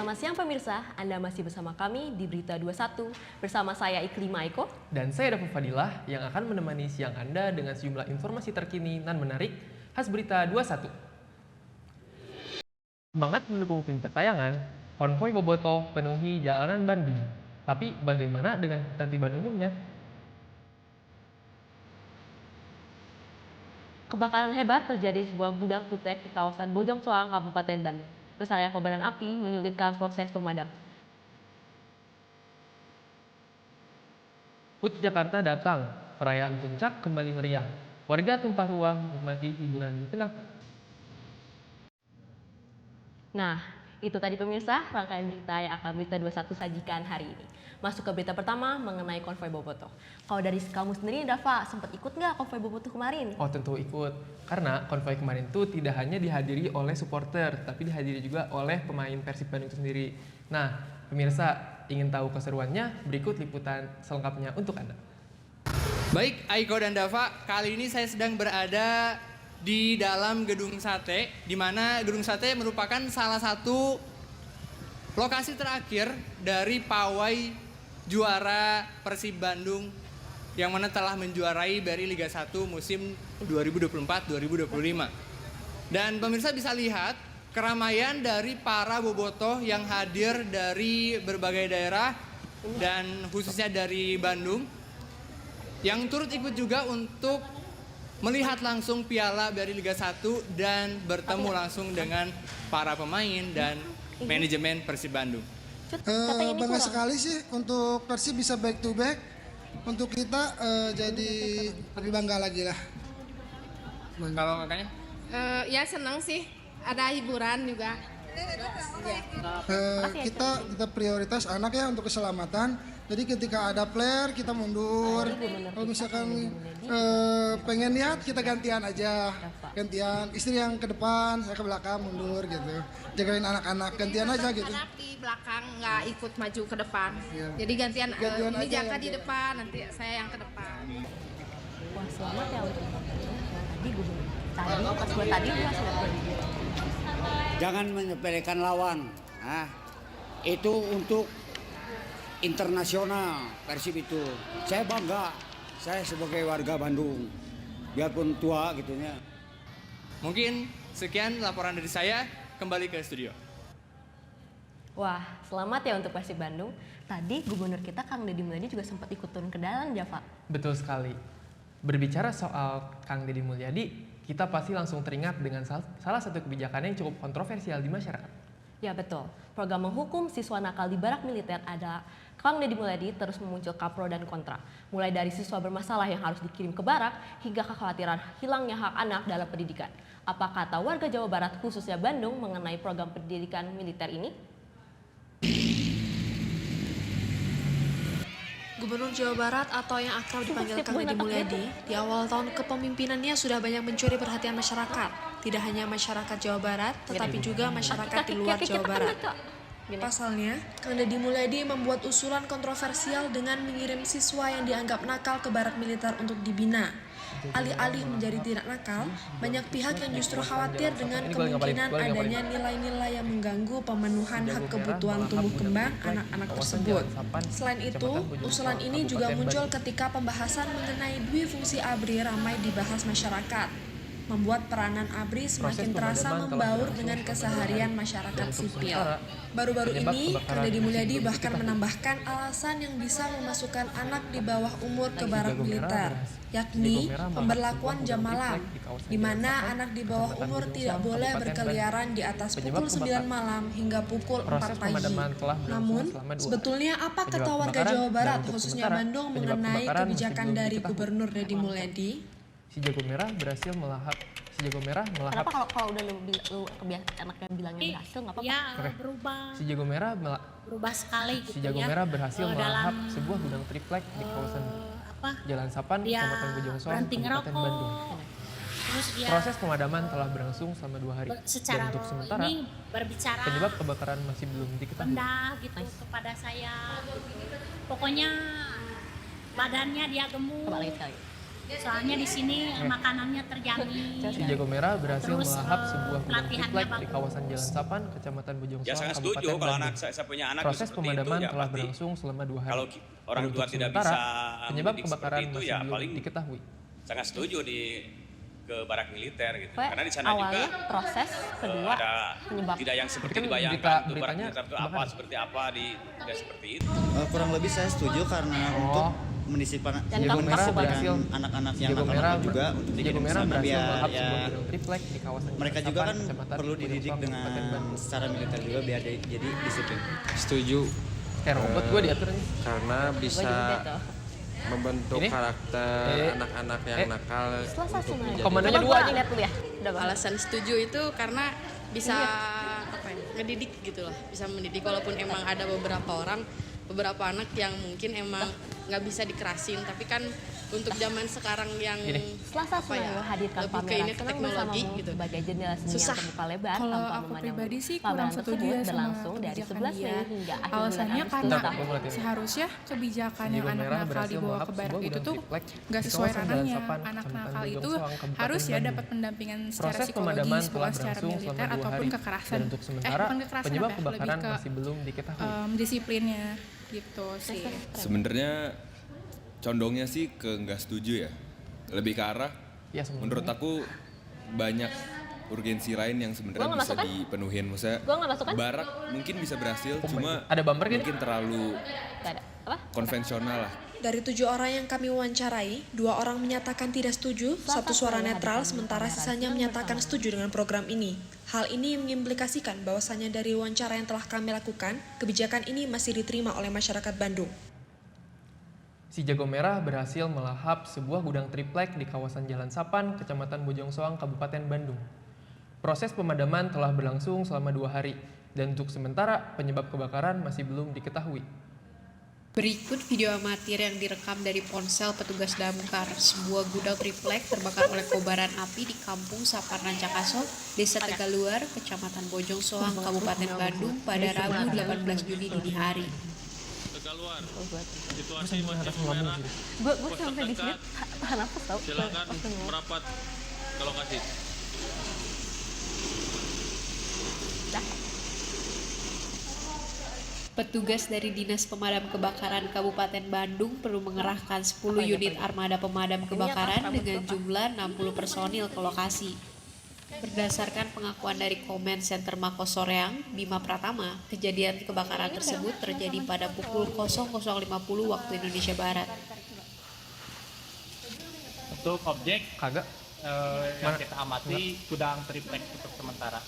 Selamat siang pemirsa, Anda masih bersama kami di Berita 21 bersama saya Iklima Eko dan saya Dafa Fadilah yang akan menemani siang Anda dengan sejumlah informasi terkini dan menarik khas Berita 21. Semangat mendukung tim tayangan, konvoi Bobotoh penuhi jalanan Bandung. Tapi bagaimana dengan ketertiban umumnya? Kebakaran hebat terjadi di sebuah gudang kutek di kawasan Bojong Soang, Kabupaten Bandung. Besarnya kobaran api menyulitkan proses pemadaman. HUT Jakarta datang, perayaan puncak kembali meriah. Warga tumpah ruah menikmati hiburan di tengah. Nah, itu tadi pemirsa rangkaian berita yang akan Berita 21 sajikan hari ini. Masuk ke berita pertama mengenai konvoi Bobotoh. Kalau dari kamu sendiri, Dava, sempat ikut nggak konvoi Bobotoh kemarin? Oh tentu ikut, karena konvoi kemarin itu tidak hanya dihadiri oleh supporter, tapi dihadiri juga oleh pemain Persib Bandung itu sendiri. Nah, pemirsa ingin tahu keseruannya? Berikut liputan selengkapnya untuk Anda. Baik, Aiko dan Dava, kali ini saya sedang berada di dalam Gedung Sate, di mana Gedung Sate merupakan salah satu lokasi terakhir dari pawai juara Persib Bandung yang mana telah menjuarai BRI Liga 1 musim 2024-2025. Dan pemirsa bisa lihat keramaian dari para bobotoh yang hadir dari berbagai daerah dan khususnya dari Bandung yang turut ikut juga untuk melihat langsung piala BRI Liga 1 dan bertemu langsung dengan para pemain dan manajemen Persib Bandung. Bangga sekali sih untuk Persib bisa back to back. Untuk kita jadi lebih bangga lagi lah. Kalau kakaknya? Ya senang sih, ada hiburan juga. Kita prioritas anak ya untuk keselamatan. Jadi ketika ada player kita mundur. Kalau misalkan pengen lihat kita gantian aja, gantian. Istri yang ke depan, saya ke belakang mundur gitu. Jagain anak-anak gantian aja gitu. Anak di belakang nggak ikut maju ke depan. Iya. Jadi gantian ini aja, Jaka di depan, nanti saya yang ke depan. Wah, selamat ya untuk tadi gubernur. Tadi udah sudah. Jangan menyepelekan lawan. Nah, itu untuk internasional Persib itu. Saya bangga. Saya sebagai warga Bandung. Biarpun tua gitunya. Mungkin sekian laporan dari saya, kembali ke studio. Wah, selamat ya untuk Persib Bandung. Tadi gubernur kita Kang Deddy Mulyadi juga sempat ikut turun ke dalam, Java. Betul sekali. Berbicara soal Kang Deddy Mulyadi, kita pasti langsung teringat dengan salah satu kebijakan yang cukup kontroversial di masyarakat. Ya betul, program menghukum siswa nakal di barak militer ada Kang Deddy Mulyadi terus memunculkan pro dan kontra. Mulai dari siswa bermasalah yang harus dikirim ke barak hingga kekhawatiran hilangnya hak anak dalam pendidikan. Apa kata warga Jawa Barat khususnya Bandung mengenai program pendidikan militer ini? Gubernur Jawa Barat atau yang akrab dipanggil Kang Deddy Mulyadi, di awal tahun kepemimpinannya sudah banyak mencuri perhatian masyarakat. Tidak hanya masyarakat Jawa Barat, tetapi juga masyarakat di luar Jawa Barat. Pasalnya, Kang Deddy Mulyadi membuat usulan kontroversial dengan mengirim siswa yang dianggap nakal ke barak militer untuk dibina. Alih-alih menjadi tidak nakal, banyak pihak yang justru khawatir dengan kemungkinan adanya nilai-nilai yang mengganggu pemenuhan hak kebutuhan tumbuh kembang anak-anak tersebut. Selain itu, usulan ini juga muncul ketika pembahasan mengenai dwi fungsi ABRI ramai dibahas masyarakat, membuat peranan ABRI semakin terasa membaur dengan keseharian masyarakat sipil. Baru-baru ini, Kang Deddy Mulyadi bahkan menambahkan alasan yang bisa memasukkan anak di bawah umur ke barak militer, yakni pemberlakuan jam malam, di mana anak di bawah umur tidak boleh berkeliaran di atas pukul 9 malam hingga pukul 4 pagi. Namun, sebetulnya apa kata warga Jawa Barat, khususnya Bandung, mengenai kebijakan dari Gubernur Deddy Mulyadi? Si Jago Merah berhasil melahap. Kenapa kalau udah lu anaknya bilangnya berhasil nggak apa-apa? Ya, berubah. Si Jago Merah Berubah sekali gitu. Si Jago Merah berhasil melahap sebuah gudang triplek di kawasan Jalan Sapan, Kecamatan Bojong Soang, Kabupaten Bandung. Terus dia proses pemadaman telah berlangsung selama 2 hari. Secara Dan untuk sementara, ini berbicara penyebab kebakaran masih belum diketahui. rendah gitu kepada saya. Pokoknya badannya dia gemuk. Coba lagi sekali. Soalnya di sini makanannya terjamin. Si Jago Merah berhasil Terus, melahap sebuah gudang pelatihannya triplek di bagus. kawasan Jalan Sapan, Kecamatan Bojong Ya Soang, sangat setuju Kabupaten kalau anak Bandung. saya punya anak Proses seperti pemadaman itu, ya telah pasti. berlangsung selama 2 hari. Kalau orang Dan tua untuk tidak sementara, bisa penyebab mendidik kebakaran seperti itu, masih ya belum paling diketahui. Sangat setuju ke barak militer gitu. Pokoknya Karena di sana awalnya juga proses, kedua ada penyebab. tidak yang seperti Kan dibayangkan berita- tuh barak beritanya militer itu apa kebakaran. seperti apa tidak seperti itu. Kurang lebih saya setuju karena untuk mendisiplin Dan Jago Merah berhasil anak-anak yang Jago Merah nakal juga untuk Jago dikirim ke Merah sana berhasil biar melahap ya sebuah gudang triplek di kawasan mereka Jalan juga Sapan, kan Kecamatan perlu Bojong dididik Soang, dengan Kabupaten Bandung. secara militer juga biar jadi disiplin. Setuju Kayak robot gue diatur nih. karena Gue bisa juga tuh. membentuk Ini? karakter anak-anak yang nakal Selasa untuk semuanya. menjadi Komandonya Coba dua gua aja. lihat dulu ya. Udah Bang. Alasan setuju itu karena bisa ngedidik gitu lah, bisa mendidik walaupun emang ada beberapa anak yang mungkin emang nggak bisa dikerasin, tapi kan untuk zaman sekarang yang Selasa semuanya menghadirkan lebih ke pameran ini ke Senang teknologi Bersamamu gitu. sebagai jendela seni Susah. yang terbuka lebar Kalau tanpa aku memandang pribadi bulu. sih Pameran kurang setuju tersebut ya sama berlangsung dari kebijakan 11 Mei dia. hingga akhir bulan Alasannya Agustus. karena Bentar, gua mau liatin. seharusnya kebijakan yang Jago anak Merah nakal berhasil dibawa melahap ke barak sebuah itu gudang tuh triplek nggak di sesuai kawasan Jalan ranahnya. Sapan, Anak Kecamatan nakal Bojong itu Soang, Kabupaten harus ya Bandung. dapat pendampingan secara Proses pemadaman psikologis, telah bukan secara berlangsung militer selama 2 ataupun hari. kekerasan. Dan untuk sementara, bukan kekerasan penyebab apa ya, kebakaran lebih ke, masih belum diketahui. disiplinnya gitu sih. Sebenarnya condongnya sih ke nggak setuju ya. Lebih ke arah Ya, sebenarnya. menurut aku banyak urgensi lain yang Gua sebenarnya nggak bisa masuk kan? dipenuhin. Maksudnya Gua nggak masuk kan? barak mungkin bisa berhasil, cuma Ada bumper kan? mungkin terlalu Gak ada. Apa? konvensional lah. Dari 7 orang yang kami wawancarai, 2 orang menyatakan tidak setuju, 1 suara netral, sementara sisanya menyatakan setuju dengan program ini. Hal ini mengimplikasikan bahwasannya dari wawancara yang telah kami lakukan, kebijakan ini masih diterima oleh masyarakat Bandung. Si Jago Merah berhasil melahap sebuah gudang triplek di kawasan Jalan Sapan, Kecamatan Bojong Soang, Kabupaten Bandung. Proses pemadaman telah berlangsung selama 2 hari, dan untuk sementara penyebab kebakaran masih belum diketahui. Berikut video amatir yang direkam dari ponsel petugas damkar. Sebuah gudang triplek terbakar oleh kobaran api di Kampung Saparnan Cakaso, Desa Tegaluar, Kecamatan Bojong Soang, Kabupaten Bandung pada Rabu 18 Juni dini hari. Tegaluar. Situasi masih merah. Gue sampai di sini tahan nafas tau. Silakan merapat ke lokasi. Petugas dari Dinas Pemadam Kebakaran Kabupaten Bandung perlu mengerahkan 10 unit armada pemadam kebakaran dengan jumlah 60 personil ke lokasi. Berdasarkan pengakuan dari Komen Center Mako Soreang, Bima Pratama, kejadian kebakaran tersebut terjadi pada pukul 00.50 waktu Indonesia Barat. Untuk objek Kagak. yang kita amati gudang triplek untuk sementara.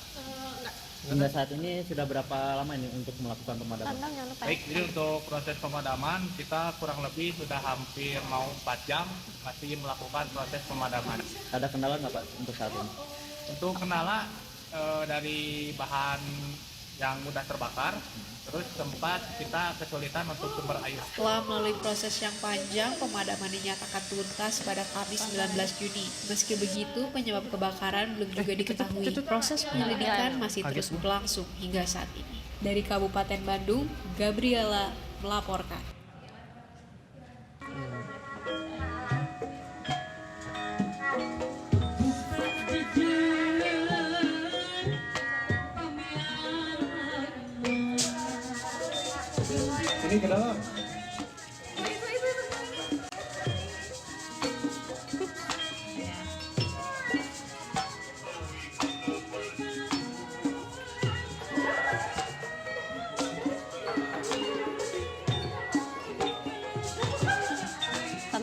Hingga saat ini sudah berapa lama ini untuk melakukan pemadaman? Baik, jadi untuk proses pemadaman kita kurang lebih sudah hampir mau 4 jam masih melakukan proses pemadaman. Ada kendala nggak Pak untuk saat ini? Untuk kendala dari bahan yang mudah terbakar, terus tempat kita kesulitan untuk sumber air. Setelah melalui proses yang panjang, pemadaman dinyatakan tuntas pada Kamis 19 Juni. Meski begitu, penyebab kebakaran belum juga diketahui. Proses penyelidikan masih terus berlangsung hingga saat ini. Dari Kabupaten Bandung, Gabriela melaporkan. Ini ke dalam.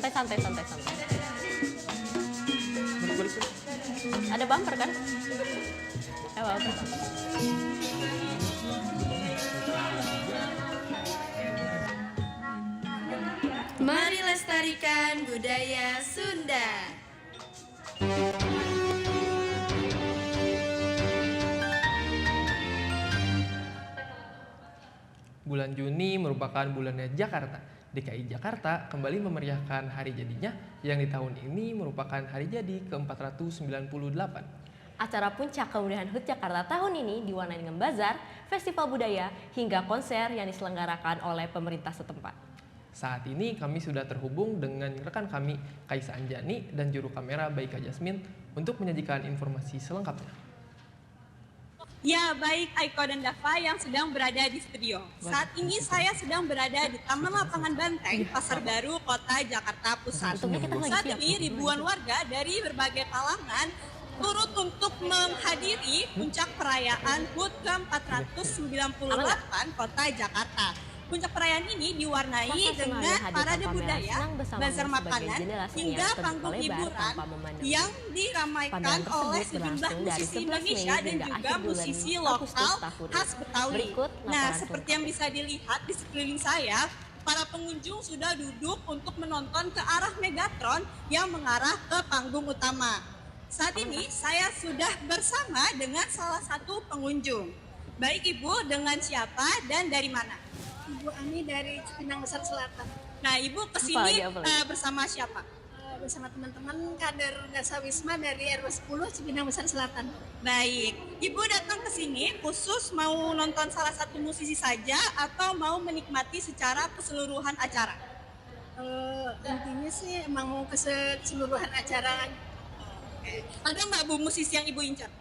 Santai. Ada bumper kan? Bumper. Mari lestarikan budaya Sunda. Bulan Juni merupakan bulannya Jakarta. DKI Jakarta kembali memeriahkan hari jadinya yang di tahun ini merupakan hari jadi ke-498. Acara puncak kemudahan HUT Jakarta tahun ini diwarnai dengan bazar, festival budaya, hingga konser yang diselenggarakan oleh pemerintah setempat. Saat ini kami sudah terhubung dengan rekan kami Kaisa Anjani dan juru kamera Baika Jasmine untuk menyajikan informasi selengkapnya. Ya, baik Aiko dan Dava yang sedang berada di studio. Saat ini saya sedang berada di Taman Lapangan Banteng, Pasar Baru, Kota Jakarta Pusat. Saat ini ribuan warga dari berbagai kalangan turut untuk menghadiri puncak perayaan HUT ke-498 Kota Jakarta. Puncak perayaan ini diwarnai dengan parade budaya, bazar makanan, hingga panggung hiburan yang diramaikan oleh sejumlah musisi Indonesia dan juga musisi lokal khas Betawi. Nah, seperti yang bisa dilihat di sekeliling saya, para pengunjung sudah duduk untuk menonton ke arah Megatron yang mengarah ke panggung utama. Saat ini saya sudah bersama dengan salah satu pengunjung. Baik Ibu, dengan siapa dan dari mana? Ibu Ani dari Cipinang Besar Selatan. Nah, Ibu kesini bersama siapa? Bersama teman-teman kader Gasawisma dari RW 10 Cipinang Besar Selatan. Baik, Ibu datang ke sini khusus mau nonton salah satu musisi saja atau mau menikmati secara keseluruhan acara? Intinya sih emang mau keseluruhan acara. Ada nggak Bu musisi yang Ibu incar?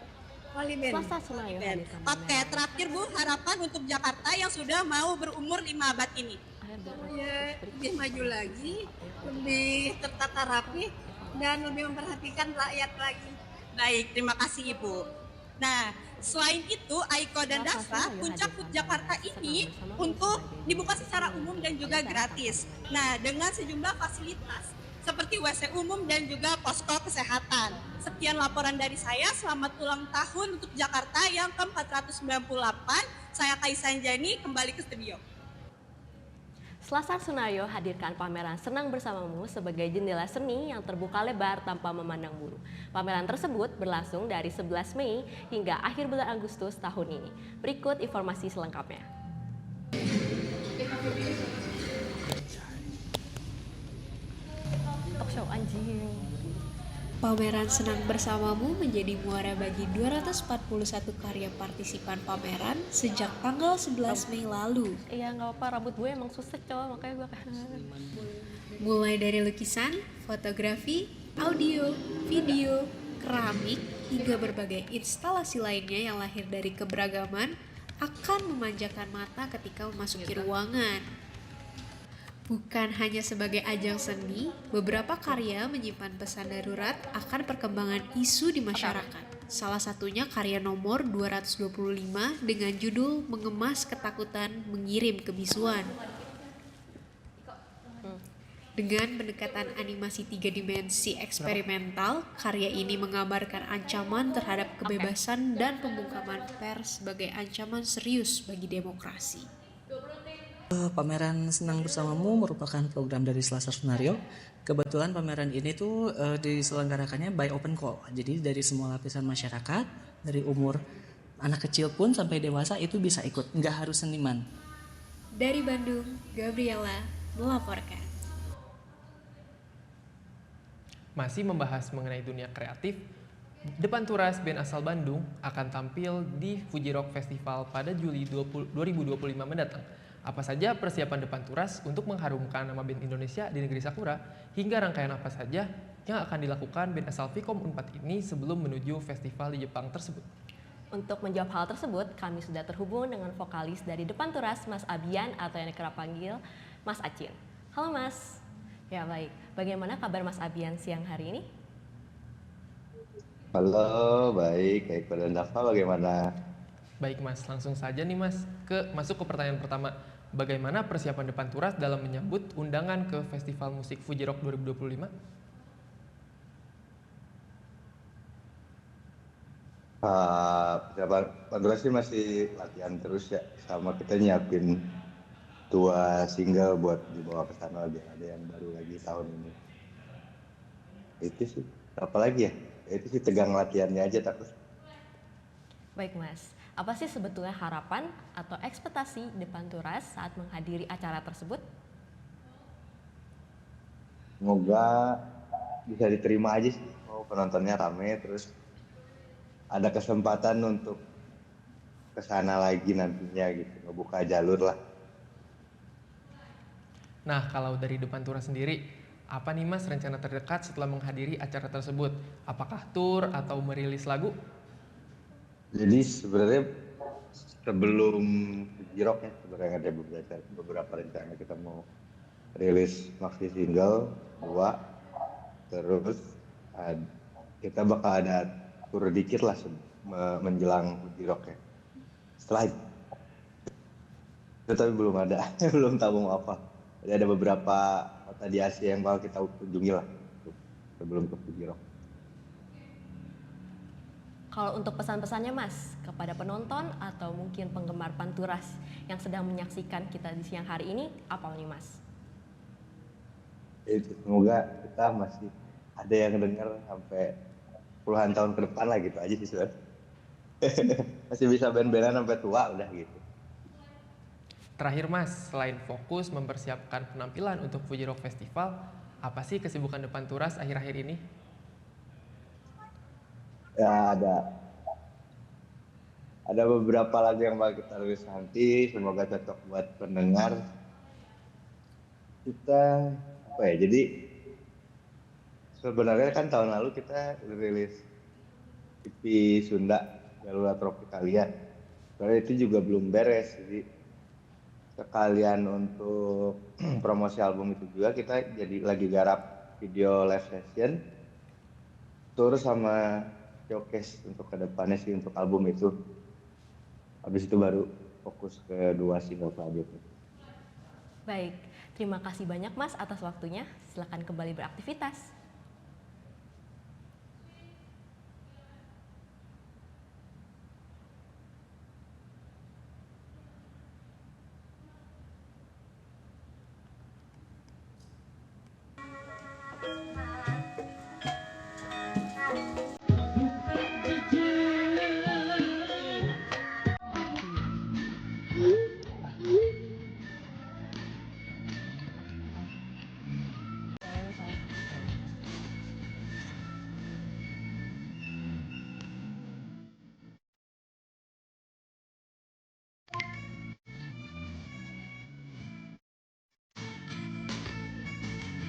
Oke, terakhir Bu, harapan untuk Jakarta yang sudah mau berumur 5 abad ini. Ya, lebih maju lagi, lebih tertata rapi, dan lebih memperhatikan rakyat lagi. Baik, terima kasih Ibu. Nah, selain itu, Aiko dan Dava, puncak HUT Jakarta ini untuk dibuka secara umum dan juga gratis. Nah, dengan sejumlah fasilitas seperti WC umum dan juga posko kesehatan. Sekian laporan dari saya, selamat ulang tahun untuk Jakarta yang ke-498. Saya Kaisa Anjani, kembali ke studio. Selasar Sunario hadirkan pameran Senang Bersamamu sebagai jendela seni yang terbuka lebar tanpa memandang bulu. Pameran tersebut berlangsung dari 11 Mei hingga akhir bulan Agustus tahun ini. Berikut informasi selengkapnya. Pameran Senang Bersamamu menjadi muara bagi 241 karya partisipan pameran sejak tanggal 11 Mei lalu. Iya, nggak apa-apa, rambut gue emang susah cow, makanya gue Mulai dari lukisan, fotografi, audio, video, keramik, hingga berbagai instalasi lainnya yang lahir dari keberagaman akan memanjakan mata ketika memasuki ruangan. Bukan hanya sebagai ajang seni, beberapa karya menyimpan pesan darurat akan perkembangan isu di masyarakat. Salah satunya karya nomor 225 dengan judul Mengemas Ketakutan Mengirim Kebisuan. Dengan pendekatan animasi 3 dimensi eksperimental, karya ini menggambarkan ancaman terhadap kebebasan dan pembungkaman pers sebagai ancaman serius bagi demokrasi. Pameran Senang Bersamamu merupakan program dari Selasar Sunario. Kebetulan pameran ini tuh diselenggarakannya by open call. Jadi dari semua lapisan masyarakat, dari umur anak kecil pun sampai dewasa itu bisa ikut, nggak harus seniman. Dari Bandung, Gabriela melaporkan. Masih membahas mengenai dunia kreatif, Depanturas band asal Bandung akan tampil di Fuji Rock Festival pada Juli 2025 mendatang. Apa saja persiapan Depanturas untuk mengharumkan nama band Indonesia di negeri Sakura, hingga rangkaian apa saja yang akan dilakukan band asal Vkom Unpad ini sebelum menuju festival di Jepang tersebut. Untuk menjawab hal tersebut, kami sudah terhubung dengan vokalis dari Depanturas, Mas Abian atau yang kerap panggil Mas Acin. Halo Mas. Ya baik, bagaimana kabar Mas Abian siang hari ini? Halo, baik. Aiko dan Dava bagaimana? Baik Mas, langsung saja nih Mas, masuk ke pertanyaan pertama. Bagaimana persiapan Depanturas dalam menyambut undangan ke Festival Musik Fuji Rock 2025? Depanturas sih masih latihan terus ya, sama kita nyiapin 2 single buat dibawa ke sana, biar ada yang baru lagi tahun ini. Itu sih, apalagi ya? Itu sih tegang latihannya aja terus. Baik Mas, apa sih sebetulnya harapan atau ekspektasi Depanturas saat menghadiri acara tersebut? Semoga bisa diterima aja sih, penontonnya rame, terus ada kesempatan untuk kesana lagi nantinya gitu, ngebuka jalur lah. Nah, kalau dari Depan Tura sendiri, apa nih Mas rencana terdekat setelah menghadiri acara tersebut? Apakah tour atau merilis lagu? Jadi sebenarnya sebelum Jirok ya, sebenarnya ada beberapa rencana kita mau rilis maxi single 2, terus kita bakal ada tour dikit lah menjelang Jirok ya. Setelah itu tapi belum ada, belum tahu mau apa. Jadi ada beberapa kota di Asia yang bakal kita kunjungi lah sebelum ke Jirok. Kalau untuk pesan-pesannya Mas, kepada penonton atau mungkin penggemar Panturas yang sedang menyaksikan kita di siang hari ini, apa nih Mas? Semoga kita masih ada yang dengar sampai puluhan tahun ke depan lah gitu aja sih sebenarnya. Masih bisa band-bandan sampai tua udah gitu. Terakhir Mas, selain fokus mempersiapkan penampilan untuk Fuji Rock Festival, apa sih kesibukan Depan Turas akhir-akhir ini? Ya ada beberapa lagu yang bakal kita rilis nanti, semoga cocok buat pendengar. Kita apa ya? Jadi sebenarnya kan tahun lalu kita rilis EP Sunda Galura Tropikalia. Karena itu juga belum beres, jadi sekalian untuk promosi album itu juga kita jadi lagi garap video live session, terus sama showcase untuk kedepannya sih untuk album itu. Habis itu baru fokus ke 2 single selanjutnya. Baik, terima kasih banyak Mas atas waktunya. Silakan kembali beraktivitas.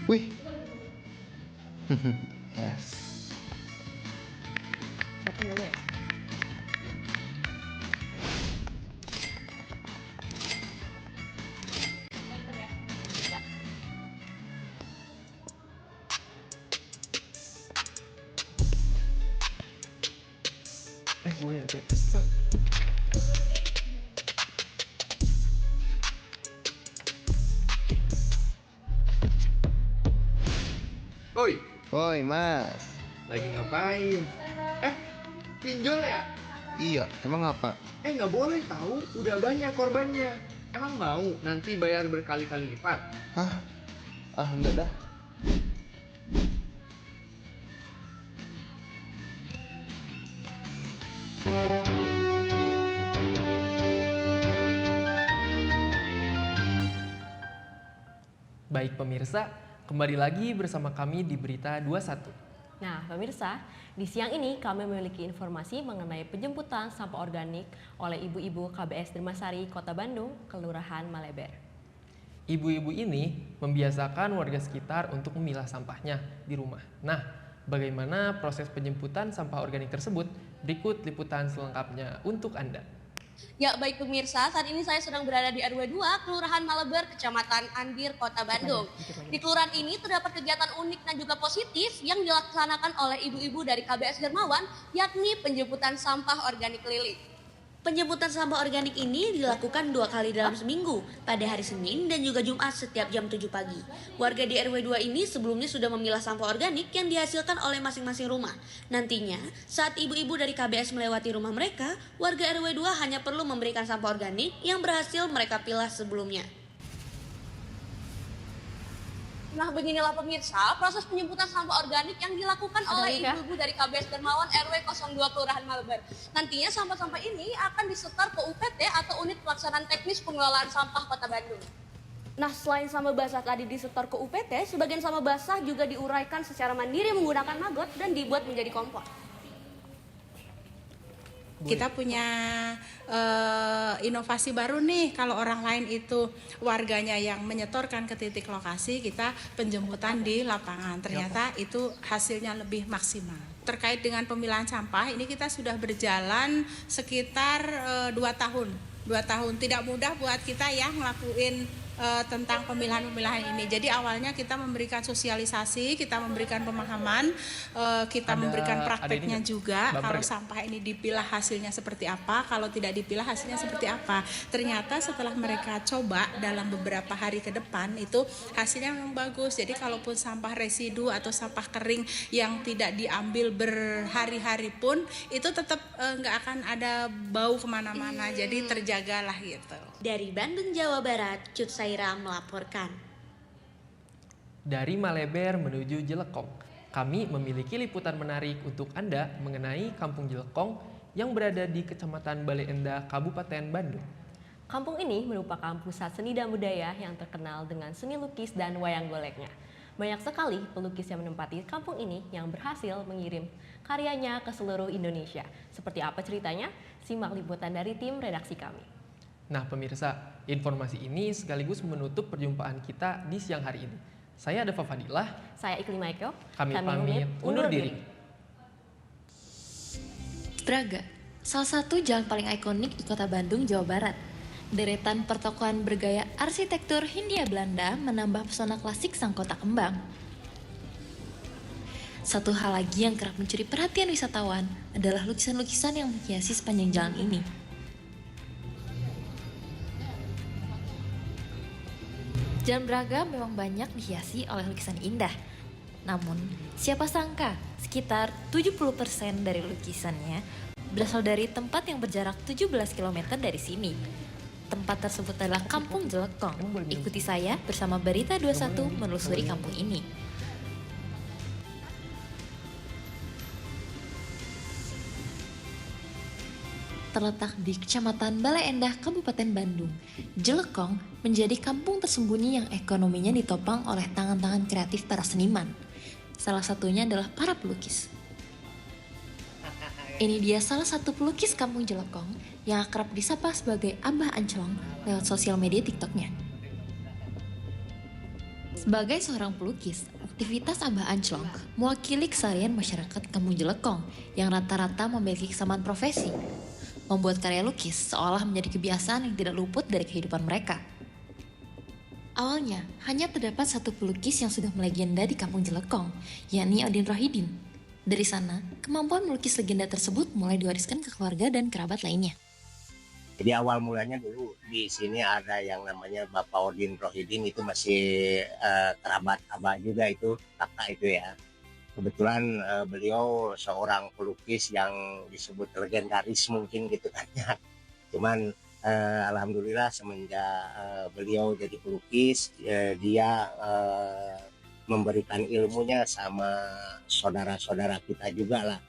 Wih. Yes. Gue yang pesan. Oi. Oi, Mas. Lagi ngapain? Pinjol ya? Iya, emang apa? Nggak boleh tahu, udah banyak korbannya. Emang mau nanti bayar berkali-kali lipat? Hah? Enggak dah. Baik pemirsa, kembali lagi bersama kami di Berita 21. Nah, pemirsa, di siang ini kami memiliki informasi mengenai penjemputan sampah organik oleh ibu-ibu KBS Dermasari, Kota Bandung, Kelurahan Maleber. Ibu-ibu ini membiasakan warga sekitar untuk memilah sampahnya di rumah. Nah, bagaimana proses penjemputan sampah organik tersebut? Berikut liputan selengkapnya untuk Anda. Ya, baik pemirsa, saat ini saya sedang berada di RW 2, Kelurahan Maleber, Kecamatan Andir, Kota Bandung. Di kelurahan ini terdapat kegiatan unik dan juga positif yang dilaksanakan oleh ibu-ibu dari KBS Dermawan, yakni penjemputan sampah organik keliling. Penjemputan sampah organik ini dilakukan 2 kali dalam seminggu, pada hari Senin dan juga Jumat setiap jam 7 pagi. Warga di RW 2 ini sebelumnya sudah memilah sampah organik yang dihasilkan oleh masing-masing rumah. Nantinya, saat ibu-ibu dari KBS melewati rumah mereka, warga RW 2 hanya perlu memberikan sampah organik yang berhasil mereka pilah sebelumnya. Nah, beginilah pemirsa, proses penjemputan sampah organik yang dilakukan oleh ibu-ibu dari KBS Dermawan RW 02 Kelurahan Maleber. Nantinya sampah-sampah ini akan disetor ke UPT atau Unit Pelaksanaan Teknis Pengelolaan Sampah Kota Bandung. Nah, selain sampah basah tadi disetor ke UPT, sebagian sampah basah juga diuraikan secara mandiri menggunakan maggot dan dibuat menjadi kompos. Kita punya inovasi baru nih, kalau orang lain itu warganya yang menyetorkan ke titik lokasi, kita penjemputan di lapangan. Ternyata itu hasilnya lebih maksimal. Terkait dengan pemilahan sampah, ini kita sudah berjalan sekitar 2 tahun. 2 tahun, tidak mudah buat kita ya ngelakuin tentang pemilahan-pemilahan ini. Jadi awalnya kita memberikan sosialisasi, kita memberikan pemahaman, kita memberikan prakteknya juga. Kalau sampah ini dipilah hasilnya seperti apa, kalau tidak dipilah hasilnya seperti apa. Ternyata setelah mereka coba dalam beberapa hari ke depan itu hasilnya memang bagus. Jadi kalaupun sampah residu atau sampah kering yang tidak diambil berhari-hari pun itu tetap nggak akan ada bau kemana-mana. Jadi terjagalah gitu. Dari Bandung, Jawa Barat, Cut Saira melaporkan. Dari Maleber menuju Jelekong, kami memiliki liputan menarik untuk Anda mengenai Kampung Jelekong yang berada di Kecamatan Bale Endah, Kabupaten Bandung. Kampung ini merupakan pusat seni dan budaya yang terkenal dengan seni lukis dan wayang goleknya. Banyak sekali pelukis yang menempati kampung ini yang berhasil mengirim karyanya ke seluruh Indonesia. Seperti apa ceritanya? Simak liputan dari tim redaksi kami. Nah pemirsa, informasi ini sekaligus menutup perjumpaan kita di siang hari ini. Saya Dava Fadilah. Saya Iklim Eko. Kami pamit undur diri. Braga, salah satu jalan paling ikonik di kota Bandung, Jawa Barat. Deretan pertokoan bergaya arsitektur Hindia Belanda menambah pesona klasik sang kota kembang. Satu hal lagi yang kerap mencuri perhatian wisatawan adalah lukisan-lukisan yang menghiasi sepanjang jalan ini. Jalan Braga memang banyak dihiasi oleh lukisan indah. Namun, siapa sangka sekitar 70% dari lukisannya berasal dari tempat yang berjarak 17 km dari sini. Tempat tersebut adalah Kampung Jelekong. Ikuti saya bersama Berita 21 menelusuri kampung ini. Terletak di Kecamatan Bale Endah, Kabupaten Bandung, Jelekong menjadi kampung tersembunyi yang ekonominya ditopang oleh tangan-tangan kreatif para seniman. Salah satunya adalah para pelukis. Ini dia salah satu pelukis kampung Jelekong yang akrab disapa sebagai Abah Anclong lewat sosial media TikToknya. Sebagai seorang pelukis, aktivitas Abah Anclong mewakili keseharian masyarakat kampung Jelekong yang rata-rata memiliki kesamaan profesi. Membuat karya lukis seolah menjadi kebiasaan yang tidak luput dari kehidupan mereka. Awalnya, hanya terdapat satu pelukis yang sudah melegenda di kampung Jelekong, yakni Odin Rohidin. Dari sana, kemampuan melukis legenda tersebut mulai diwariskan ke keluarga dan kerabat lainnya. Jadi awal mulanya dulu di sini ada yang namanya Bapak Odin Rohidin, itu masih kerabat Abah juga, itu kakak itu ya. Kebetulan beliau seorang pelukis yang disebut legendaris mungkin gitu kan ya. Cuman alhamdulillah semenjak beliau jadi pelukis, dia memberikan ilmunya sama saudara-saudara kita juga lah.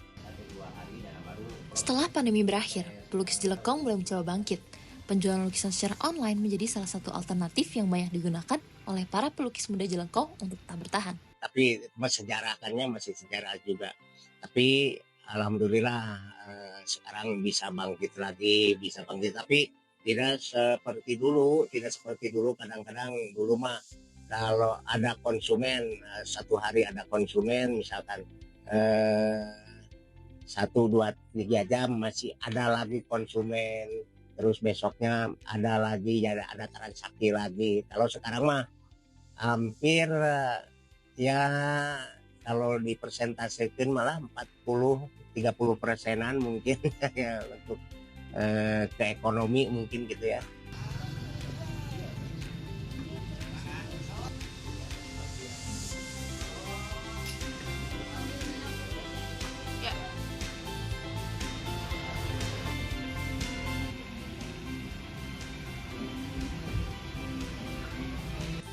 Setelah pandemi berakhir, pelukis Jelekong mulai mencoba bangkit. Penjualan lukisan secara online menjadi salah satu alternatif yang banyak digunakan oleh para pelukis muda Jelekong untuk tetap bertahan. Tapi mensejarahkannya masih sejarah juga. Tapi alhamdulillah sekarang bisa bangkit lagi, bisa bangkit. Tapi tidak seperti dulu. Kadang-kadang dulu mah kalau ada konsumen, satu hari ada konsumen misalkan 1, 2, 3 jam masih ada lagi konsumen. Terus besoknya ada lagi, ada transaksi lagi. Kalau sekarang mah hampir ya kalau dipersentasekan malah 40-30% mungkin ya untuk ke ekonomi mungkin gitu ya.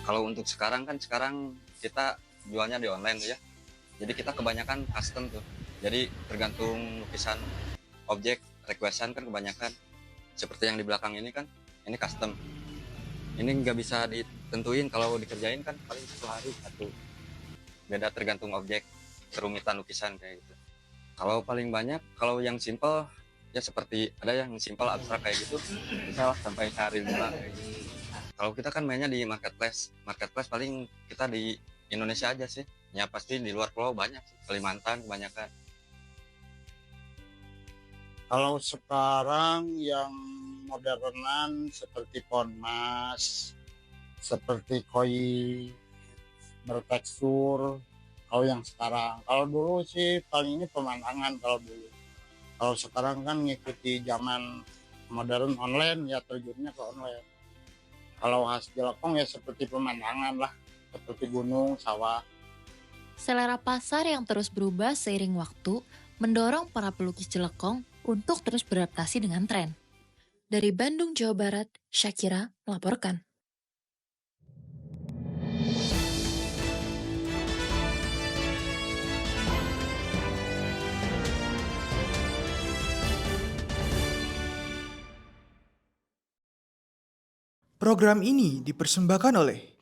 Kalau untuk sekarang kita jualnya di online tuh ya. Jadi kita kebanyakan custom tuh. Jadi tergantung lukisan objek requestan kan kebanyakan. Seperti yang di belakang ini kan, ini custom. Ini nggak bisa ditentuin, kalau dikerjain kan paling 1 hari satu. Beda tergantung objek, kerumitan lukisan kayak gitu. Kalau paling banyak, kalau yang simple ya seperti ada yang simpel abstrak kayak gitu bisa lah sampai sehari 5 kayak gitu. Kalau kita kan mainnya di marketplace paling kita di Indonesia aja sih, ya pasti di luar pulau banyak sih. Kalimantan kebanyakan. Kalau sekarang yang modernan seperti Ponmas, seperti koi bertekstur, kalau yang sekarang. Kalau dulu sih paling ini pemandangan kalau dulu. Kalau sekarang kan ngikuti zaman modern online, ya terjunnya ke online. Kalau khas Jelekong ya seperti pemandangan lah, seperti gunung, sawah. Selera pasar yang terus berubah seiring waktu mendorong para pelukis Jelekong untuk terus beradaptasi dengan tren. Dari Bandung, Jawa Barat, Syakira melaporkan. Program ini dipersembahkan oleh